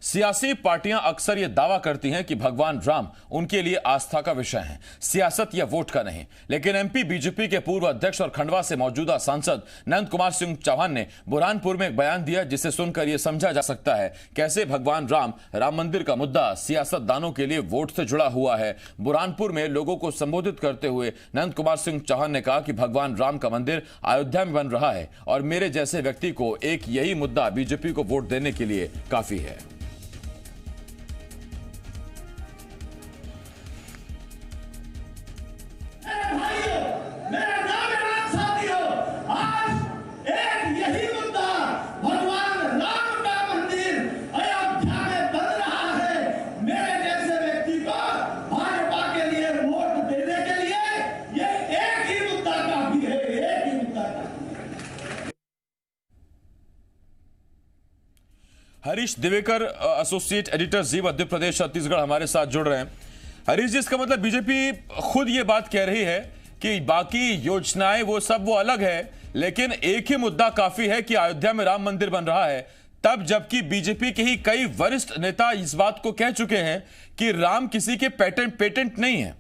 सियासी पार्टियां अक्सर यह दावा करती हैं कि भगवान राम उनके लिए आस्था का विषय है, सियासत या वोट का नहीं। लेकिन एमपी बीजेपी के पूर्व अध्यक्ष और खंडवा से मौजूदा सांसद नंद कुमार सिंह चौहान ने बुरहानपुर में एक बयान दिया, जिसे सुनकर यह समझा जा सकता है कैसे भगवान राम मंदिर का मुद्दा सियासतदानों के लिए वोट से जुड़ा हुआ है। बुरहानपुर में लोगों को संबोधित करते हुए नंद कुमार सिंह चौहान ने कहा कि भगवान राम का मंदिर अयोध्या में बन रहा है और मेरे जैसे व्यक्ति को एक यही मुद्दा बीजेपी को वोट देने के लिए काफी है। हरीश दिवेकर, एसोसिएट एडिटर जी मध्य प्रदेश छत्तीसगढ़, हमारे साथ जुड़ रहे हैं। हरीश जी, इसका मतलब बीजेपी खुद ये बात कह रही है कि बाकी योजनाएं वो अलग है, लेकिन एक ही मुद्दा काफी है कि अयोध्या में राम मंदिर बन रहा है। तब जबकि बीजेपी के ही कई वरिष्ठ नेता इस बात को कह चुके हैं कि राम किसी के पेटेंट नहीं है।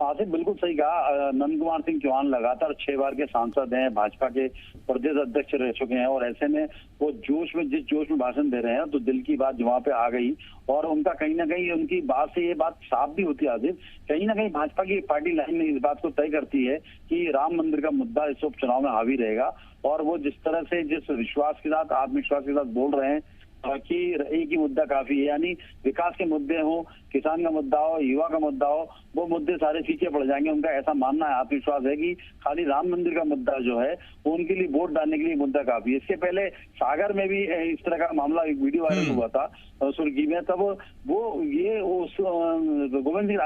आसिफ, बिल्कुल सही कहा। नंद कुमार सिंह चौहान लगातार 6 बार के सांसद हैं, भाजपा के प्रदेश अध्यक्ष रह चुके हैं और ऐसे में वो जिस जोश में भाषण दे रहे हैं तो दिल की बात वहां पे आ गई और उनका कहीं ना कहीं उनकी बात से ये बात साफ भी होती है। आसिफ, कहीं ना कहीं भाजपा की पार्टी लाइन में इस बात को तय करती है कि राम मंदिर का मुद्दा इस उपचुनाव में हावी रहेगा और वो जिस तरह से जिस विश्वास के साथ, आत्मविश्वास के साथ बोल रहे हैं कि एक ही मुद्दा काफी है, यानी विकास के मुद्दे हो, किसान का मुद्दा हो, युवा का मुद्दा हो, वो मुद्दे सारे फीके पड़ जाएंगे। उनका ऐसा मानना है, आत्मविश्वास है कि खाली राम मंदिर का मुद्दा जो है वो उनके लिए वोट डालने के लिए मुद्दा काफी है। इसके पहले सागर में भी इस तरह का मामला, एक वीडियो वायरल हुआ था सुर्खी में, तब वो ये गोविंद सिंह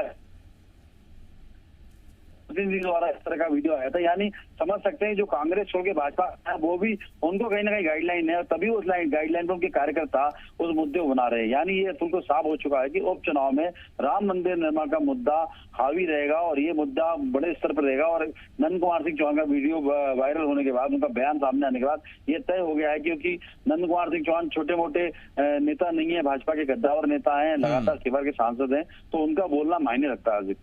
द्वारा इस तरह का वीडियो आया था। यानी समझ सकते हैं जो कांग्रेस छोड़ के भाजपा है वो भी, उनको कहीं ना कहीं गाइडलाइन है और तभी उस गाइडलाइन पर उनके कार्यकर्ता उस मुद्दे को बना रहे हैं। यानी ये बिल्कुल साफ हो चुका है कि उपचुनाव में राम मंदिर निर्माण का मुद्दा हावी रहेगा और ये मुद्दा बड़े स्तर पर रहेगा। और नंद कुमार सिंह चौहान का वीडियो वायरल होने के बाद, उनका बयान सामने आने के बाद ये तय हो गया है, क्योंकि नंद कुमार सिंह चौहान छोटे मोटे नेता नहीं है, भाजपा के गद्दावर नेता है, लगातार 6 बार के सांसद हैं, तो उनका बोलना मायने रखता है।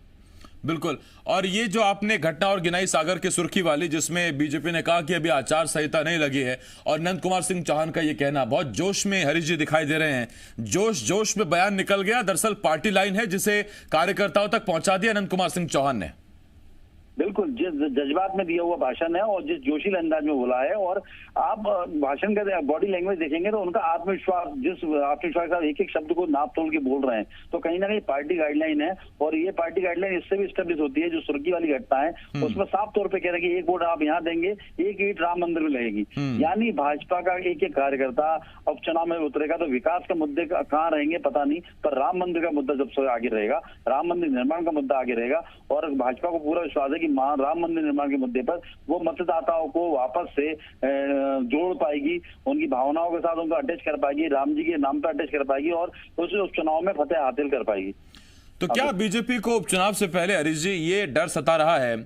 बिल्कुल। और ये जो आपने घटना और गिनाई सागर की सुर्खी वाली, जिसमें बीजेपी ने कहा कि अभी आचार संहिता नहीं लगी है, और नंद कुमार सिंह चौहान का ये कहना, बहुत जोश में हरीश जी दिखाई दे रहे हैं, जोश में बयान निकल गया। दरअसल पार्टी लाइन है जिसे कार्यकर्ताओं तक पहुंचा दिया नंद कुमार सिंह चौहान ने। बिल्कुल, जिस जज्बात में दिया हुआ भाषण है और जिस जोशील अंदाज में बोला है, और आप भाषण का बॉडी लैंग्वेज देखेंगे तो उनका आत्मविश्वास, जिस आत्मविश्वास के साथ एक एक शब्द को नाप तोल के बोल रहे हैं, तो कहीं ना कहीं पार्टी गाइडलाइन है। और ये पार्टी गाइडलाइन इससे भी स्टेब्लिश होती है, जो सुर्खी वाली घटना है उसमें साफ तौर पर कह रहे हैं कि एक वोट आप यहाँ देंगे, एक ईंट राम मंदिर में लगेगी। यानी भाजपा का एक एक कार्यकर्ता उपचुनाव में उतरेगा तो विकास के मुद्दे कहाँ रहेंगे पता नहीं, पर राम मंदिर का मुद्दा सबसे आगे रहेगा, राम मंदिर निर्माण का मुद्दा आगे रहेगा। और भाजपा को पूरा विश्वास है कि राम मंदिर निर्माण के मुद्दे पर वो मतदाताओं को वापस से जोड़ पाएगी, उनकी भावनाओं के साथ उनको अटैच कर पाएगी, राम जी के नाम पर अटैच कर पाएगी और उस उपचुनाव में फतेह हासिल कर पाएगी। तो क्या बीजेपी को उपचुनाव से पहले हरीश जी ये डर सता रहा है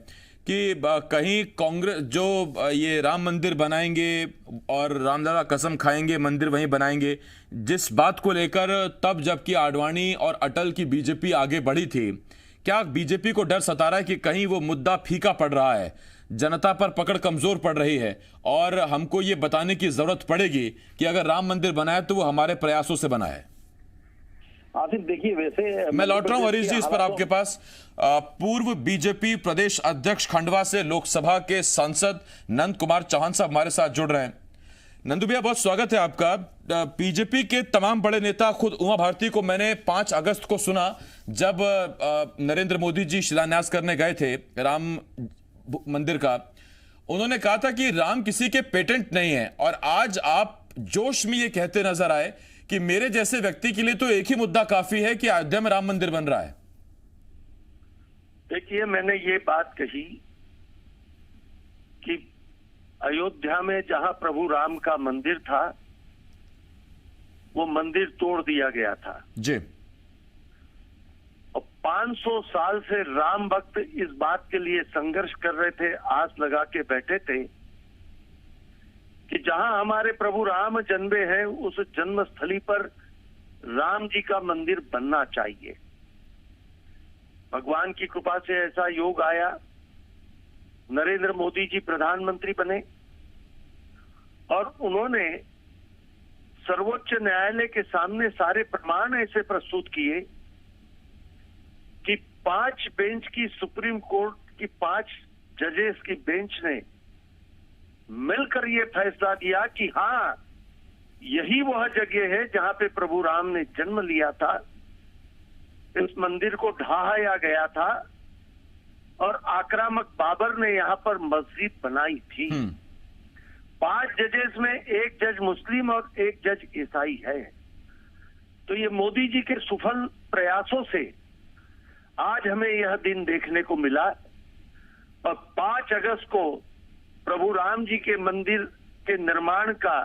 कि कहीं कांग्रेस जो ये राम मंदिर बनाएंगे और रामलला कसम खाएंगे मंदिर वहीं बनाएंगे, जिस बात को लेकर तब जबकि आडवाणी और अटल की बीजेपी आगे बढ़ी थी, क्या बीजेपी को डर सता रहा है कि कहीं वो मुद्दा फीका पड़ रहा है, जनता पर पकड़ कमजोर पड़ रही है और हमको ये बताने की जरूरत पड़ेगी कि अगर राम मंदिर बनाए तो वो हमारे प्रयासों से बना है? आसिफ, देखिए, वैसे मैं लौट रहा हूं हरीश जी इस पर आपके पास। पूर्व बीजेपी प्रदेश अध्यक्ष खंडवा से लोकसभा के सांसद नंद कुमार चौहान साहब हमारे साथ जुड़ रहे हैं। नंदू भैया, बहुत स्वागत है आपका। बीजेपी के तमाम बड़े नेता, खुद उमा भारती को मैंने 5 अगस्त को सुना जब नरेंद्र मोदी जी शिलान्यास करने गए थे राम मंदिर का, उन्होंने कहा था कि राम किसी के पेटेंट नहीं है, और आज आप जोश में ये कहते नजर आए कि मेरे जैसे व्यक्ति के लिए तो एक ही मुद्दा काफी है कि अयोध्या में राम मंदिर बन रहा है। देखिए, मैंने ये बात कही कि अयोध्या में जहां प्रभु राम का मंदिर था वो मंदिर तोड़ दिया गया था जी, और 500 साल से राम भक्त इस बात के लिए संघर्ष कर रहे थे, आस लगा के बैठे थे कि जहां हमारे प्रभु राम जन्मे हैं उस जन्मस्थली पर राम जी का मंदिर बनना चाहिए। भगवान की कृपा से ऐसा योग आया, नरेंद्र मोदी जी प्रधानमंत्री बने और उन्होंने सर्वोच्च न्यायालय के सामने सारे प्रमाण ऐसे प्रस्तुत किए कि 5 बेंच की सुप्रीम कोर्ट की 5 जजेस की बेंच ने मिलकर ये फैसला दिया कि हाँ, यही वह जगह है जहां पे प्रभु राम ने जन्म लिया था। इस मंदिर को ढहाया गया था और आक्रामक बाबर ने यहाँ पर मस्जिद बनाई थी। 5 जजेस में एक जज मुस्लिम और एक जज ईसाई है। तो ये मोदी जी के सफल प्रयासों से आज हमें यह दिन देखने को मिला और 5 अगस्त को प्रभु राम जी के मंदिर के निर्माण का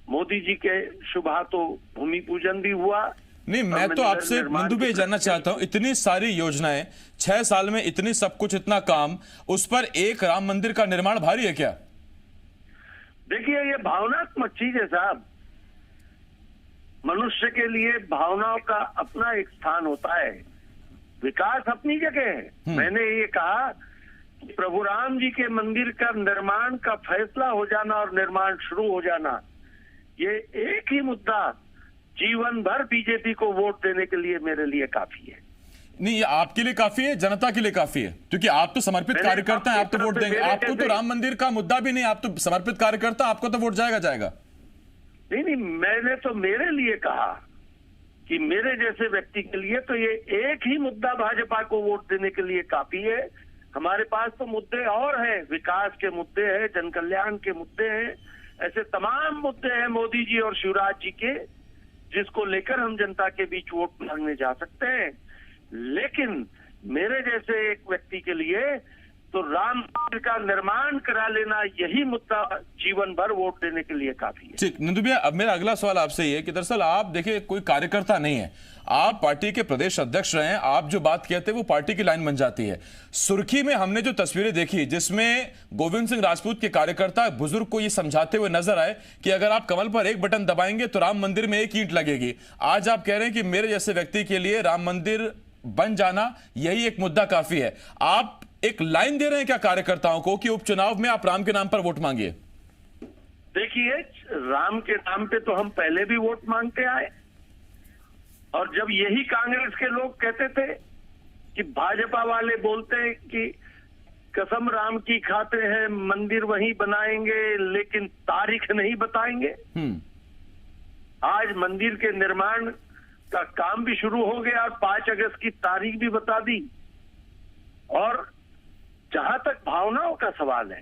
मोदी जी के शुभ हाथों भूमि पूजन भी हुआ। नहीं, मैं तो आपसे नंदू भाई जानना चाहता हूं, इतनी सारी योजनाएं, 6 साल में इतनी सब कुछ, इतना काम, उस पर एक राम मंदिर का निर्माण भारी है क्या? देखिए, ये भावनात्मक चीज है साहब। मनुष्य के लिए भावनाओं का अपना एक स्थान होता है, विकास अपनी जगह है। मैंने ये कहा कि प्रभु राम जी के मंदिर का निर्माण का फैसला हो जाना और निर्माण शुरू हो जाना, ये एक ही मुद्दा जीवन भर बीजेपी को वोट देने के लिए मेरे लिए काफी है। नहीं, ये आपके लिए काफी है, जनता के लिए काफी है, क्योंकि आप तो समर्पित कार्यकर्ता हैं, आप तो वोट देंगे। आपको तो राम मंदिर का मुद्दा भी नहीं, आप तो समर्पित कार्यकर्ता, आपको तो वोट जाएगा। नहीं, मैंने तो मेरे लिए कहा कि मेरे जैसे व्यक्ति के लिए तो ये एक ही मुद्दा भाजपा को वोट देने के लिए काफी है। हमारे पास तो मुद्दे और हैं, विकास के मुद्दे हैं, जन कल्याण के मुद्दे हैं, ऐसे तमाम मुद्दे हैं मोदी जी और शिवराज जी के, जिसको लेकर हम जनता के बीच वोट मांगने जा सकते हैं। लेकिन मेरे जैसे एक व्यक्ति के लिए तो राम मंदिर का निर्माण करा लेना, यही मुद्दा जीवन भर वोट देने के लिए काफी है। ठीक, नंदू भैया, अब मेरा अगला सवाल आपसे ये है कि दरअसल आप देखिए कोई कार्यकर्ता नहीं है, आप पार्टी के प्रदेश अध्यक्ष रहे हैं, आप जो बात कहते हैं वो पार्टी की लाइन बन जाती है। सुर्खी में हमने जो तस्वीरें देखी जिसमें गोविंद सिंह राजपूत के कार्यकर्ता बुजुर्ग को ये समझाते हुए नजर आए कि अगर आप कमल पर एक बटन दबाएंगे तो राम मंदिर में एक ईंट लगेगी। आज आप कह रहे हैं कि मेरे जैसे व्यक्ति के लिए राम मंदिर बन जाना यही एक मुद्दा काफी है। आप एक लाइन दे रहे हैं क्या कार्यकर्ताओं को कि उपचुनाव में आप राम के नाम पर वोट मांगिए? देखिए, राम के नाम पे तो हम पहले भी वोट मांगते आए और जब यही कांग्रेस के लोग कहते थे कि भाजपा वाले बोलते हैं कि कसम राम की खाते हैं, मंदिर वहीं बनाएंगे लेकिन तारीख नहीं बताएंगे। आज मंदिर के निर्माण का काम भी शुरू हो गया और 5 अगस्त की तारीख भी बता दी। और जहां तक भावनाओं का सवाल है,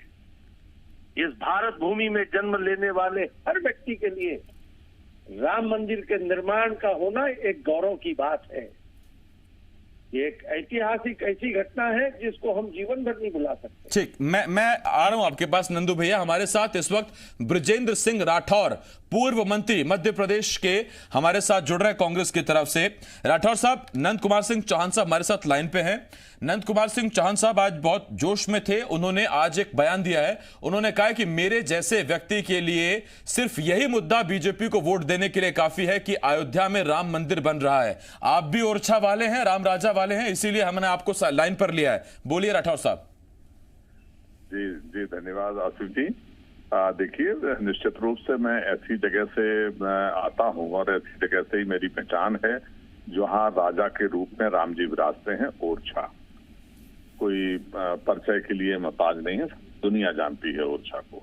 इस भारत भूमि में जन्म लेने वाले हर व्यक्ति के लिए राम मंदिर के निर्माण का होना एक गौरव की बात है। ये एक ऐतिहासिक ऐसी घटना है जिसको हम जीवन भर नहीं भुला सकते। ठीक, मैं आ रहा हूं आपके पास नंदू भैया। हमारे साथ इस वक्त बृजेंद्र सिंह राठौर, पूर्व मंत्री मध्य प्रदेश के, हमारे साथ जुड़ रहे हैं कांग्रेस की तरफ से। राठौर साहब, नंद कुमार सिंह चौहान साहब हमारे साथ लाइन पे हैं। नंद कुमार सिंह चौहान साहब आज बहुत जोश में थे, उन्होंने आज एक बयान दिया है। उन्होंने कहा कि मेरे जैसे व्यक्ति के लिए सिर्फ यही मुद्दा बीजेपी को वोट देने के लिए काफी है कि अयोध्या में राम मंदिर बन रहा है। आप भी ओरछा वाले हैं, राम राजा वाले हैं, इसीलिए हमने आपको लाइन पर लिया है। बोलिए राठौर साहब। जी जी, धन्यवाद आसिफ जी। देखिए, निश्चित रूप से मैं ऐसी जगह से आता हूं और ऐसी जगह से ही मेरी पहचान है जहां राजा के रूप में राम जी विराजते हैं। ओरछा कोई परिचय के लिए मोहताज नहीं है, दुनिया जानती है ओरछा को,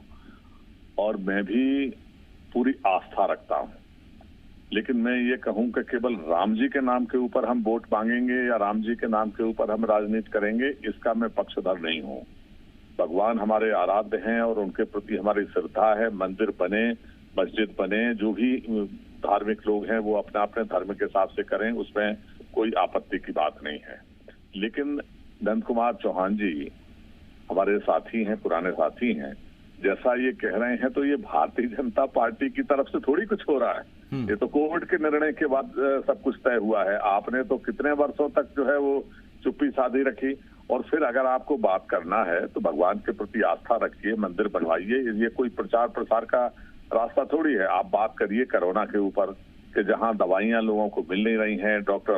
और मैं भी पूरी आस्था रखता हूं। लेकिन मैं ये कहूं कि केवल राम जी के नाम के ऊपर हम वोट मांगेंगे या राम जी के नाम के ऊपर हम राजनीति करेंगे, इसका मैं पक्षधर नहीं हूं। भगवान हमारे आराध्य हैं और उनके प्रति हमारी श्रद्धा है। मंदिर बने, मस्जिद बने, जो भी धार्मिक लोग हैं वो अपने अपने धर्म के हिसाब से करें, उसमें कोई आपत्ति की बात नहीं है। लेकिन नंद कुमार चौहान जी हमारे साथी हैं, पुराने साथी हैं, जैसा ये कह रहे हैं तो ये भारतीय जनता पार्टी की तरफ से थोड़ी कुछ हो रहा है। ये तो कोविड के निर्णय के बाद सब कुछ तय हुआ है। आपने तो कितने वर्षों तक जो है वो चुप्पी साधी रखी और फिर अगर आपको बात करना है तो भगवान के प्रति आस्था रखिए, मंदिर बनवाइए। ये कोई प्रचार प्रसार का रास्ता थोड़ी है। आप बात करिए कोरोना के ऊपर कि जहां दवाइयां लोगों को मिल नहीं रही हैं, डॉक्टर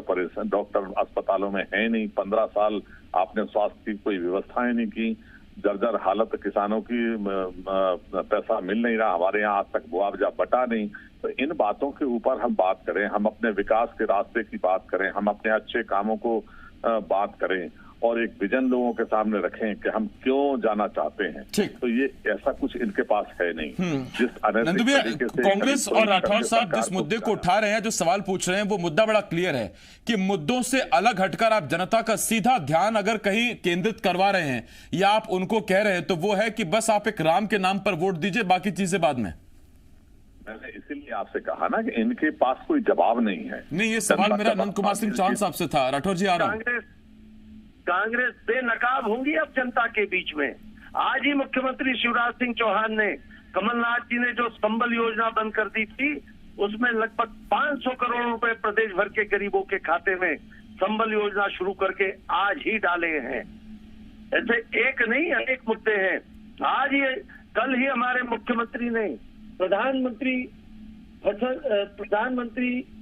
अस्पतालों में है नहीं, 15 साल आपने स्वास्थ्य की कोई व्यवस्थाएं नहीं की, जर्जर हालत किसानों की, पैसा मिल नहीं रहा, हमारे यहाँ आज तक मुआवजा बटा नहीं। तो इन बातों के ऊपर हम बात करें, हम अपने विकास के रास्ते की बात करें, हम अपने अच्छे कामों को बात करें और एक विजन लोगों के सामने रखें कि हम क्यों जाना चाहते हैं। तो ये ऐसा कुछ इनके पास है नहीं। जिस नंदू भैया, कांग्रेस और राठौर साहब जिस मुद्दे को उठा रहे हैं, जो सवाल पूछ रहे हैं, वो मुद्दा बड़ा क्लियर है कि मुद्दों से अलग हटकर आप जनता का सीधा ध्यान अगर कहीं केंद्रित करवा रहे हैं या आप उनको कह रहे हैं, तो वो है कि बस आप एक राम के नाम पर वोट दीजिए, बाकी चीजें बाद में। मैंने इसीलिए आपसे कहा ना कि इनके पास कोई जवाब नहीं है। नहीं, ये सवाल मेरा नंद कुमार सिंह चौहान साहब से था। राठौर जी, आ रहा हूं। कांग्रेस बेनकाब होंगी अब जनता के बीच में। आज ही मुख्यमंत्री शिवराज सिंह चौहान ने, कमलनाथ जी ने जो संबल योजना बंद कर दी थी, उसमें लगभग 500 करोड़ रुपए प्रदेश भर के गरीबों के खाते में संबल योजना शुरू करके आज ही डाले हैं। ऐसे एक नहीं अनेक मुद्दे हैं। आज ये कल ही हमारे मुख्यमंत्री ने प्रधानमंत्री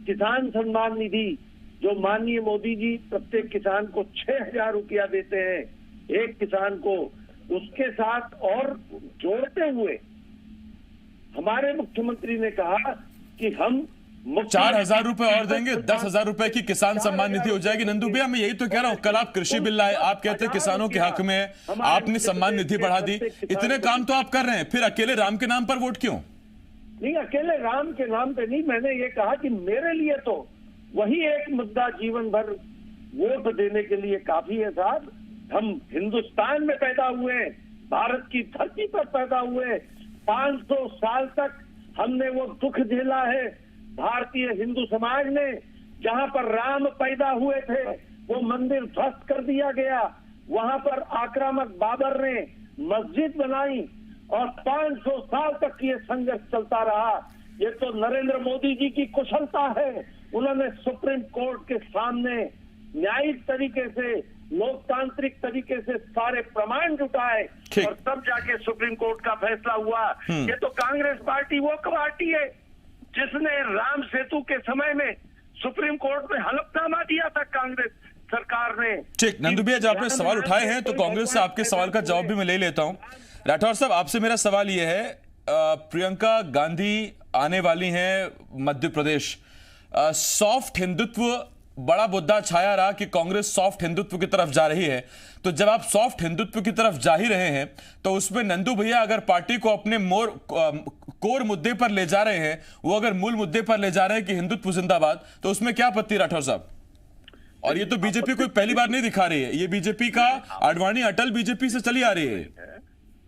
किसान सम्मान निधि, जो माननीय मोदी जी प्रत्येक किसान को 6,000 रुपया देते हैं एक किसान को, उसके साथ और जोड़ते हुए हमारे मुख्यमंत्री ने कहा कि हम 4,000 रुपए और देंगे, 10,000 रुपए की किसान सम्मान निधि हो जाएगी। नंदू भैया, मैं यही तो कह रहा हूं, कल आप कृषि बिल लाए, आप कहते हैं किसानों के हक में, आपने सम्मान निधि बढ़ा दी, इतने काम तो आप कर रहे हैं, फिर अकेले राम के नाम पर वोट क्यों? नहीं, अकेले राम के नाम पे नहीं, मैंने ये कहा कि मेरे लिए तो वही एक मुद्दा जीवन भर वोट देने के लिए काफी है साहब। हम हिंदुस्तान में पैदा हुए, भारत की धरती पर पैदा हुए, 500 साल तक हमने वो दुख झेला है। भारतीय हिंदू समाज ने, जहां पर राम पैदा हुए थे, वो मंदिर ध्वस्त कर दिया गया, वहां पर आक्रामक बाबर ने मस्जिद बनाई और 500 साल तक ये संघर्ष चलता रहा। ये तो नरेंद्र मोदी जी की कुशलता है। उन्होंने सुप्रीम कोर्ट के सामने न्यायिक तरीके से, लोकतांत्रिक तरीके से सारे प्रमाण जुटाए और तब जाके सुप्रीम कोर्ट का फैसला हुआ। ये तो कांग्रेस पार्टी वो पार्टी है जिसने राम सेतु के समय में सुप्रीम कोर्ट में हलफनामा दिया था कांग्रेस सरकार ने। ठीक, नंदू भैया, जब आपने सवाल उठाए हैं तो कांग्रेस से आपके सवाल का जवाब भी मैं ले लेता हूं। राठौर साहब, आपसे मेरा सवाल यह है, प्रियंका गांधी आने वाली हैं मध्य प्रदेश, सॉफ्ट हिंदुत्व बड़ा मुद्दा छाया रहा कि कांग्रेस सॉफ्ट हिंदुत्व की तरफ जा रही है। तो जब आप सॉफ्ट हिंदुत्व की तरफ जा ही रहे हैं, तो उसमें नंदू भैया अगर पार्टी को अपने कोर मुद्दे पर ले जा रहे हैं, वो अगर मूल मुद्दे पर ले जा रहे हैं कि हिंदुत्व जिंदाबाद, तो उसमें क्या आपत्ति राठौर साहब? और ये तो बीजेपी कोई पहली बार नहीं दिखा रही है, ये बीजेपी का आडवाणी अटल बीजेपी से चली आ रही है।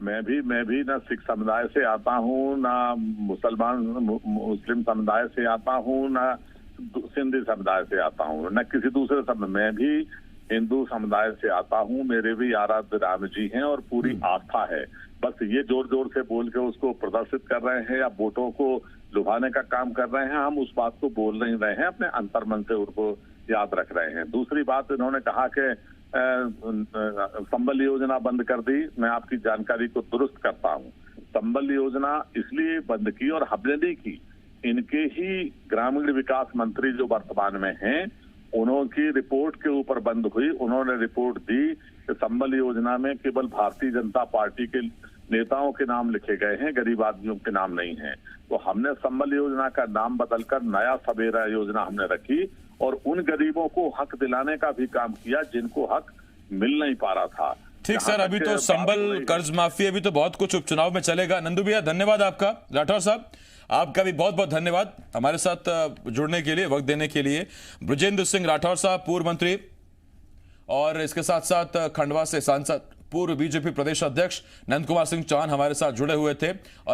मैं भी ना सिख समुदाय से आता हूँ, ना मुस्लिम समुदाय से आता हूँ, ना सिंधी समुदाय से आता हूँ, न किसी दूसरे समुदाय। मैं भी हिंदू समुदाय से आता हूँ, मेरे भी आराध्य राम जी हैं और पूरी आस्था है। बस ये जोर जोर से बोल के उसको प्रदर्शित कर रहे हैं या वोटों को लुभाने का काम कर रहे हैं, हम उस बात को बोल नहीं रहे हैं, अपने अंतर्मन से उनको याद रख रहे हैं। दूसरी बात, इन्होंने कहा कि संबल योजना बंद कर दी। मैं आपकी जानकारी को दुरुस्त करता हूँ, संबल योजना इसलिए बंद की और हमने नहीं की, इनके ही ग्रामीण विकास मंत्री जो वर्तमान में हैं, उनकी रिपोर्ट के ऊपर बंद हुई। उन्होंने रिपोर्ट दी कि संबल योजना में केवल भारतीय जनता पार्टी के नेताओं के नाम लिखे गए हैं, गरीब आदमियों के नाम नहीं है। तो हमने संबल योजना का नाम बदलकर नया सवेरा योजना हमने रखी और उन गरीबों को हक दिलाने का भी काम किया जिनको हक मिल नहीं पा रहा था। ठीक सर, अभी तो संबल कर्ज माफी, अभी तो बहुत कुछ उपचुनाव में चलेगा। नंदू भैया, धन्यवाद आपका। राठौर साहब, आपका भी बहुत बहुत धन्यवाद हमारे साथ जुड़ने के लिए, वक्त देने के लिए। बृजेंद्र सिंह राठौर साहब, पूर्व मंत्री, और इसके साथ साथ खंडवा से सांसद, पूर्व बीजेपी प्रदेश अध्यक्ष नंद कुमार सिंह चौहान हमारे साथ जुड़े हुए थे। और